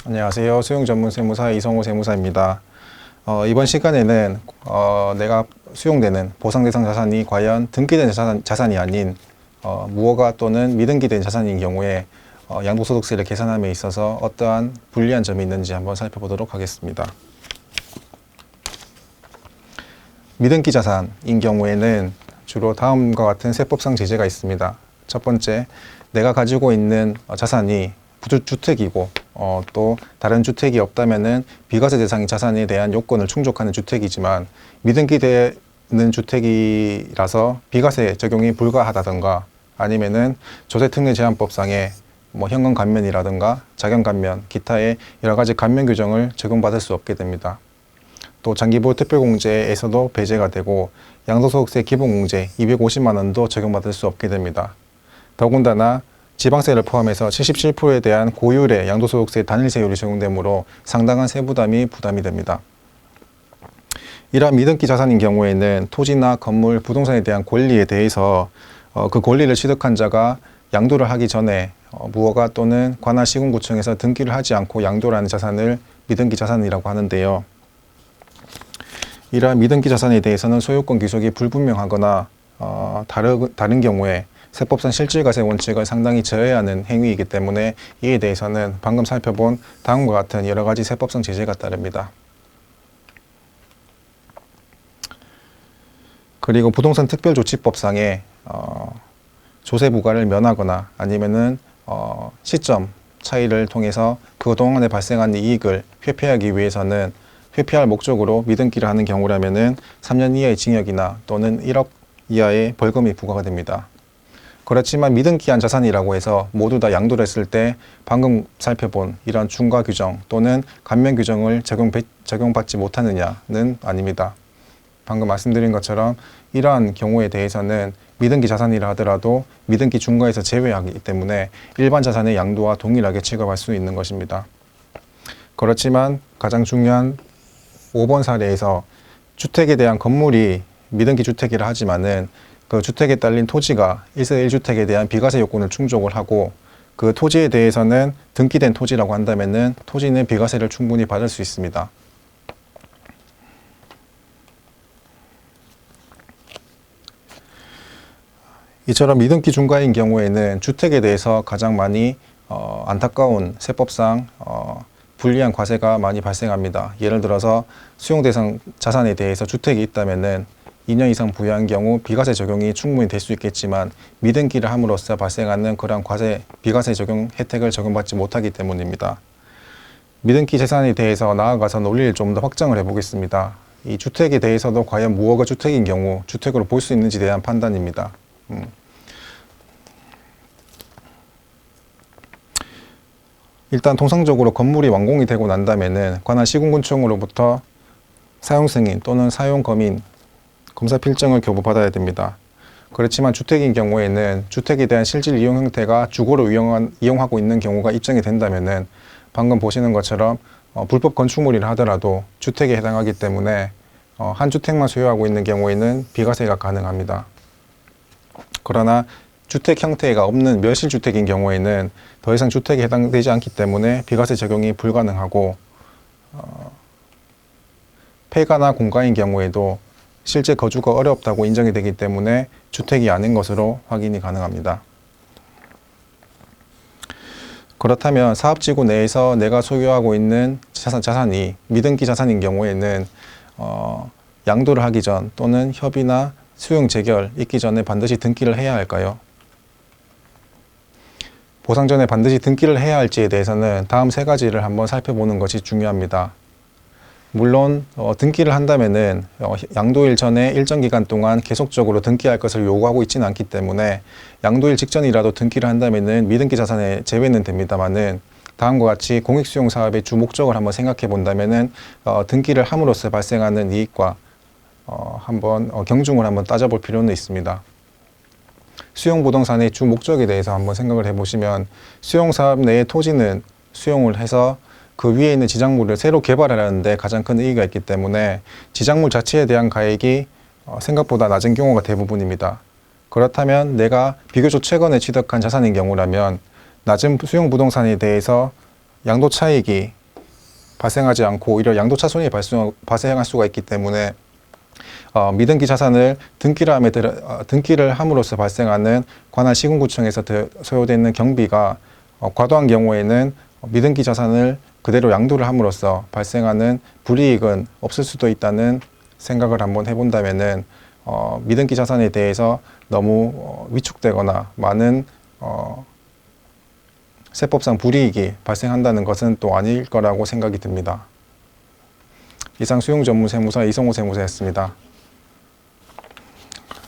안녕하세요. 수용 전문 세무사 이성호 세무사입니다. 이번 시간에는 내가 수용되는 보상 대상 자산이 과연 등기된 자산이 아닌 무허가 또는 미등기된 자산인 경우에 양도소득세를 계산함에 있어서 어떠한 불리한 점이 있는지 한번 살펴보도록 하겠습니다. 미등기 자산인 경우에는 주로 다음과 같은 세법상 제재가 있습니다. 첫 번째, 내가 가지고 있는 자산이 주택이고 또 다른 주택이 없다면은 비과세 대상인 자산에 대한 요건을 충족하는 주택이지만 미등기되는 주택이라서 비과세 적용이 불가하다던가 아니면은 조세특례제한법상의 현금 감면이라든가 자경 감면, 기타의 여러 가지 감면 규정을 적용받을 수 없게 됩니다. 또 장기보유 특별공제에서도 배제가 되고 양도소득세 기본공제 250만 원도 적용받을 수 없게 됩니다. 더군다나 지방세를 포함해서 77%에 대한 고율의 양도소득세 단일세율이 적용되므로 상당한 세부담이 부담이 됩니다. 이러한 미등기 자산인 경우에는 토지나 건물, 부동산에 대한 권리에 대해서 그 권리를 취득한 자가 양도를 하기 전에 무허가 또는 관할 시군구청에서 등기를 하지 않고 양도를 하는 자산을 미등기 자산이라고 하는데요. 이러한 미등기 자산에 대해서는 소유권 귀속이 불분명하거나 다른 경우에 세법상 실질과세 원칙을 상당히 저해하는 행위이기 때문에 이에 대해서는 방금 살펴본 다음과 같은 여러 가지 세법상 제재가 따릅니다. 그리고 부동산 특별조치법상에 조세 부과를 면하거나 아니면은 시점 차이를 통해서 그동안에 발생한 이익을 회피하기 위해서는 회피할 목적으로 미등기를 하는 경우라면은 3년 이하의 징역이나 또는 1억 이하의 벌금이 부과가 됩니다. 그렇지만 미등기한 자산이라고 해서 모두 다 양도를 했을 때 방금 살펴본 이런 중과 규정 또는 감면 규정을 적용받지 못하느냐는 아닙니다. 방금 말씀드린 것처럼 이러한 경우에 대해서는 미등기 자산이라 하더라도 미등기 중과에서 제외하기 때문에 일반 자산의 양도와 동일하게 취급할 수 있는 것입니다. 그렇지만 가장 중요한 5번 사례에서 주택에 대한 건물이 미등기 주택이라 하지만은 그 주택에 딸린 토지가 1세 1주택에 대한 비과세 요건을 충족을 하고 그 토지에 대해서는 등기된 토지라고 한다면은 토지는 비과세를 충분히 받을 수 있습니다. 이처럼 미등기 중과인 경우에는 주택에 대해서 가장 많이 안타까운 세법상 불리한 과세가 많이 발생합니다. 예를 들어서 수용 대상 자산에 대해서 주택이 있다면은 2년 이상 부여한 경우 비과세 적용이 충분히 될 수 있겠지만 미등기를 함으로써 발생하는 그러한 비과세 적용 혜택을 적용받지 못하기 때문입니다. 미등기 재산에 대해서 나아가서 논리를 좀 더 확장을 해보겠습니다. 이 주택에 대해서도 과연 무허가 주택인 경우 주택으로 볼 수 있는지에 대한 판단입니다. 일단 통상적으로 건물이 완공이 되고 난다면은 관할 시군구청으로부터 사용 승인 또는 사용 검인 검사 필증을 교부받아야 됩니다. 그렇지만 주택인 경우에는 주택에 대한 실질 이용 형태가 주거로 이용하고 있는 경우가 입증이 된다면은 방금 보시는 것처럼 불법 건축물이라 하더라도 주택에 해당하기 때문에 한 주택만 소유하고 있는 경우에는 비과세가 가능합니다. 그러나 주택 형태가 없는 멸실주택인 경우에는 더 이상 주택에 해당되지 않기 때문에 비과세 적용이 불가능하고 폐가나 공가인 경우에도 실제 거주가 어렵다고 인정이 되기 때문에 주택이 아닌 것으로 확인이 가능합니다. 그렇다면 사업지구 내에서 내가 소유하고 있는 자산이 미등기 자산인 경우에는 양도를 하기 전 또는 협의나 수용 재결 있기 전에 반드시 등기를 해야 할까요? 보상 전에 반드시 등기를 해야 할지에 대해서는 다음 세 가지를 한번 살펴보는 것이 중요합니다. 물론 등기를 한다면은 양도일 전에 일정 기간 동안 계속적으로 등기할 것을 요구하고 있지는 않기 때문에 양도일 직전이라도 등기를 한다면은 미등기 자산에 제외는 됩니다만은 다음과 같이 공익수용 사업의 주 목적을 한번 생각해 본다면은 등기를 함으로써 발생하는 이익과 한번 경중을 한번 따져볼 필요는 있습니다. 수용 부동산의 주 목적에 대해서 한번 생각을 해보시면 수용 사업 내의 토지는 수용을 해서 그 위에 있는 지작물을 새로 개발하는 데 가장 큰 의의가 있기 때문에 지작물 자체에 대한 가액이 생각보다 낮은 경우가 대부분입니다. 그렇다면 내가 비교적 최근에 취득한 자산인 경우라면 낮은 수용 부동산에 대해서 양도 차익이 발생하지 않고 오히려 양도차손이 발생할 수가 있기 때문에 미등기 자산을 등기를 함으로써 발생하는 관할 시군구청에서 소요되는 경비가 과도한 경우에는 미등기 자산을 그대로 양도를 함으로써 발생하는 불이익은 없을 수도 있다는 생각을 한번 해본다면은 미등기 자산에 대해서 너무 위축되거나 많은 세법상 불이익이 발생한다는 것은 또 아닐 거라고 생각이 듭니다. 이상 수용전문세무사 이성호 세무사였습니다.